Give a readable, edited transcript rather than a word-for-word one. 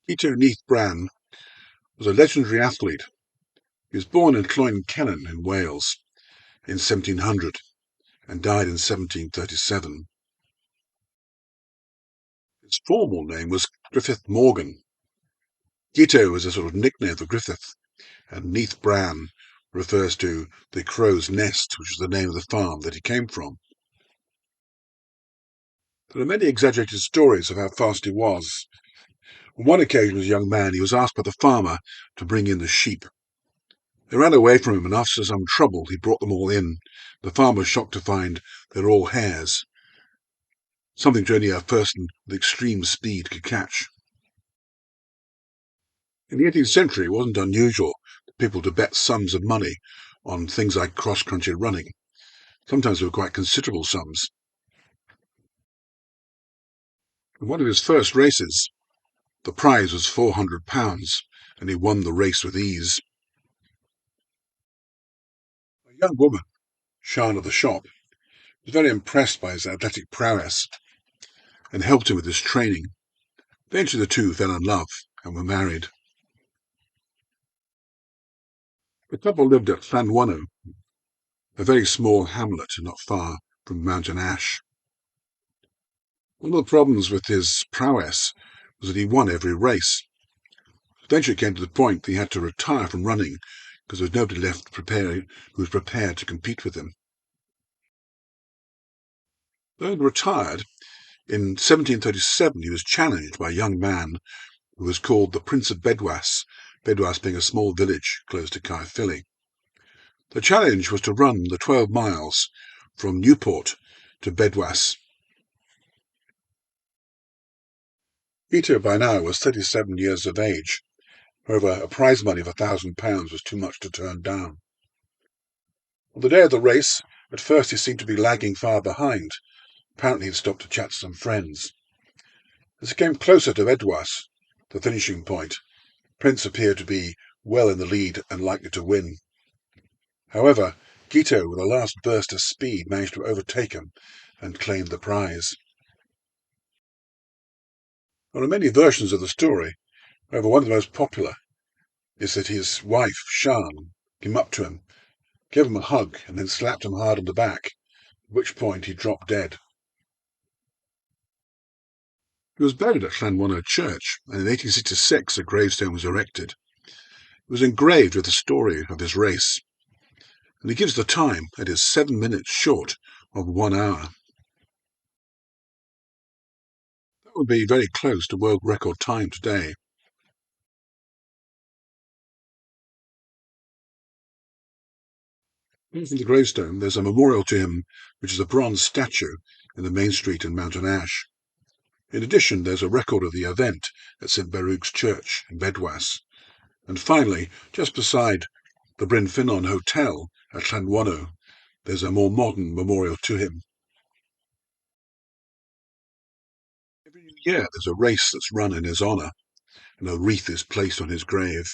Guto Nyth Bran was a legendary athlete. He was born in Llanwonno in Wales in 1700 and died in 1737. His formal name was Griffith Morgan. Guto was a sort of nickname for Griffith, and Nyth Bran refers to the crow's nest, which is the name of the farm that he came from. There are many exaggerated stories of how fast he was. On one occasion, as a young man, he was asked by the farmer to bring in the sheep. They ran away from him, and after some trouble, he brought them all in. The farmer was shocked to find they were all hares, something which only a person with extreme speed could catch. In the 18th century, it wasn't unusual for people to bet sums of money on things like cross-country running. Sometimes they were quite considerable sums. In one of his first races, the prize was £400, and he won the race with ease. A young woman, Sian of the shop, was very impressed by his athletic prowess and helped him with his training. Eventually the two fell in love and were married. The couple lived at Lanwonno, a very small hamlet not far from Mountain Ash. One of the problems with his prowess was that he won every race. Eventually it came to the point that he had to retire from running because there was nobody left who was prepared to compete with him. Though he retired, in 1737 he was challenged by a young man who was called the Prince of Bedwas, Bedwas being a small village close to Caerphilly. The challenge was to run the 12 miles from Newport to Bedwas. Guto by now was 37 years of age. However, a prize money of £1,000 was too much to turn down. On the day of the race, at first he seemed to be lagging far behind. Apparently he'd stopped to chat to some friends. As he came closer to Bedwas, the finishing point, Prince appeared to be well in the lead and likely to win. However, Guto, with a last burst of speed, managed to overtake him and claim the prize. There are many versions of the story. However, one of the most popular is that his wife, Sian, came up to him, gave him a hug, and then slapped him hard on the back, at which point he dropped dead. He was buried at Lanwonno Church, and in 1866 a gravestone was erected. It was engraved with the story of his race, and he gives the time, that is 7 minutes short of 1 hour. That would be very close to world record time today. In the gravestone, there's a memorial to him, which is a bronze statue in the main street in Mountain Ash. In addition, there's a record of the event at St. Barrwg's Church in Bedwas. And finally, just beside the Bryn Finnon Hotel at Lanwonno, there's a more modern memorial to him. Every year there's a race that's run in his honour, and a wreath is placed on his grave.